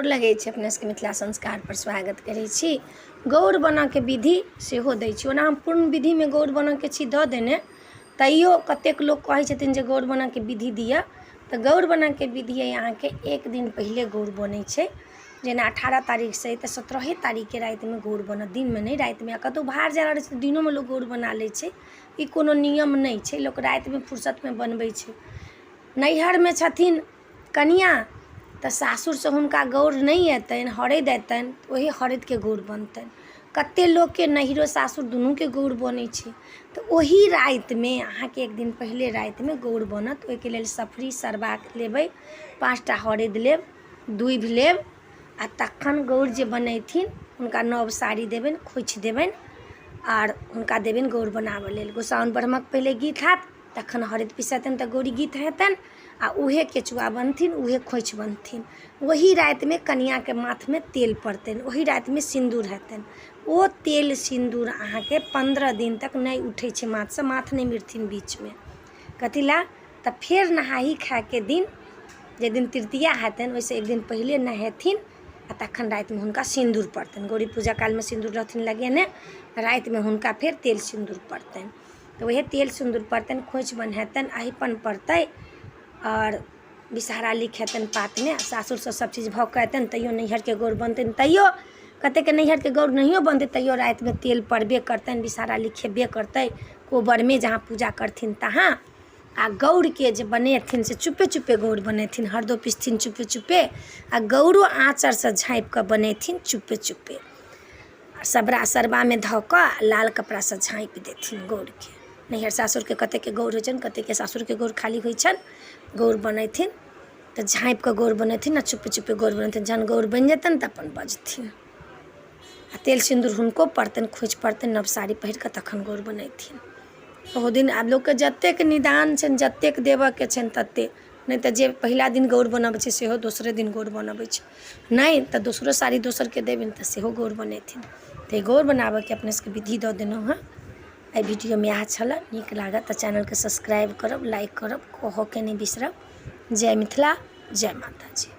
गोर लगै छै। अपने सबके मिथिला संस्कार पर स्वागत करै छी। गौर बनऽ के विधि सेहो दै छी। ओना हम पूर्ण विधि में गौर बनऽ के छी दऽ देने, तैयो कतेक लोग कहै छथिन जे गौर बनऽ के विधि दिअ। तऽ गौर बनऽ के विधि अहाँ के एक दिन पहिले गौर बनै छै। जेना 18 तारीख से तऽ 17 तारीख के रात में गौर बनत, दिन में नहीं, रात में। कतौ बाहर जाय रहै छै दिनों में लोग गौर बना लै छै, ई कोनो नियम नहीं छै। लोग रात में फुर्सत में बनबै छै। नैहर में छथिन कनिया तऽ सासुर से हुनका गौर नहीं अयतनि, हरदि अयतनि, वही हरदि के गौर बनतनि। कते लोग के नैहरो सासुर दुनू के गौर बनै छै। तऽ ओही रात में अहाँ के एक दिन पहले रात में गौर बनत। ओहि के लेल सफरी सरबा लेबै, 5टा हरदि लेब, दूबि लेब, आ तखन गौर जे बनेथिन हुनका नव साड़ी देबनि, खोइछ देबनि आर हुनका देबनि गौर बनाबऽ लेल। गोसाउन ब्रह्मक पहिले गीत हैत, तखन हरदि पिसेतनि तऽ गौरी गीत हेतनि, आ उहे केचुआ बनथिन, उहे खोइछ बनथिन। वही रात में कनिया के माथ में तेल पड़तनि, वही रात में सिंदूर हेतनि। ओ तेल सिंदूर अहाँ के 15 दिन तक नहीं उठै छै माथ से, माथ नहीं मिरथिन बीच में। कथी ला? तऽ फेर नहाई खाए के दिन, जे दिन तृतीया हेतनि, वैसे एक दिन पहले नहेथिन आ तखन रात में हुनका सिंदूर पड़तनि। गौरी पूजा काल में सिंदूर रहथिन लगेने, रात में हुनका फेर तेल सिंदूर पड़तनि। तो वही तेल सिंदूर पड़तनि, खोइछ बन्हेतनि, अहिपन पड़तै और विषहारा लिखेतनि पात में। सासुर से सब चीज भऽ के अयतनि, तैयो नैहर के गौर बनतनि। तैयो कते के नैहर के गौर नहियो बनतै, तैयो रात में तेल पड़बे करतनि, विषहारा लिखेबे करतै कोबर में जहाँ पूजा करथिन तहाँ। आ गौर के जे बनेथिन से चुपे चुपे गौर बनेथिन, हरदो पिसथिन चुपे चुपे, आ गौरो आँचर से झाँपि के बनेथिन चुपे चुपे। सबरा सरबा में धऽ कऽ लाल कपड़ा से झाँपि देथिन गौर के। नैहर सासुर के कते के गौर होइ छनि, कते के सासुर के गौर खाली होइ छनि। गौर बनेथिन तऽ झाँपि के गौर बनेथिन, आ चुपे चुपे गौर बनेथिन। जहन गौर बनि जेतनि तऽ अपन बजथिन, आ तेल सिंदूर हुनको पड़तनि, खोइछ पड़तनि, नव साड़ी पहिर के तखन गौर बनेथिन। ओहो दिन आब लोग के जतेक निदान छनि, जतेक देबऽ के छनि तते, नहीं तऽ जे पहिला दिन गौर बनबै छै सेहो दोसरे दिन गौर बनबै छै, नहीं तऽ दोसरो साड़ी दोसर के देबनि तऽ सेहो गौर बनेथिन। तऽ गौर बनाबऽ के अपने सबके विधि दऽ देलहुँ हँ। एहि वीडियो में इएह छलै। नीक लागत तऽ चैनल के सब्सक्राइब करब, लाइक करब, कहऽ के नहीं बिसरब। जय मिथिला, जय माता जी।